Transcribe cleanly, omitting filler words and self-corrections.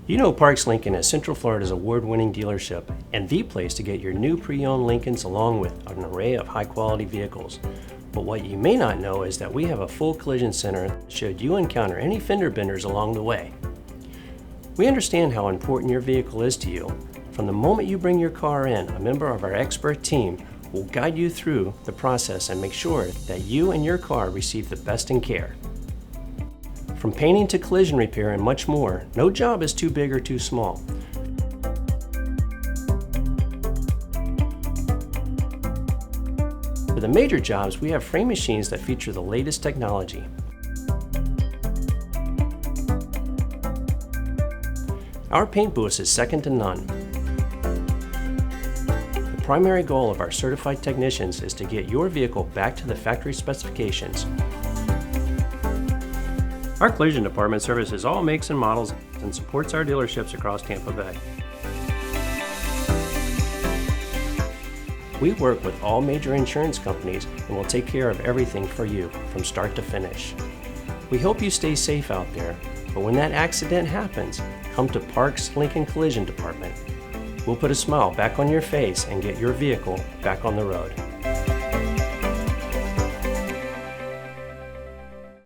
You know Parks Lincoln is Central Florida's award-winning dealership and the place to get your new pre-owned Lincolns along with an array of high-quality vehicles. But what you may not know is that we have a full collision center should you encounter any fender benders along the way. We understand how important your vehicle is to you. From the moment you bring your car in, a member of our expert team will guide you through the process and make sure that you and your car receive the best in care. From painting to collision repair and much more, no job is too big or too small. For the major jobs, we have frame machines that feature the latest technology. Our paint booth is second to none. The primary goal of our certified technicians is to get your vehicle back to the factory specifications. Our collision department services all makes and models and supports our dealerships across Tampa Bay. We work with all major insurance companies and will take care of everything for you from start to finish. We hope you stay safe out there, but when that accident happens, come to Parks Lincoln Collision Department. We'll put a smile back on your face and get your vehicle back on the road.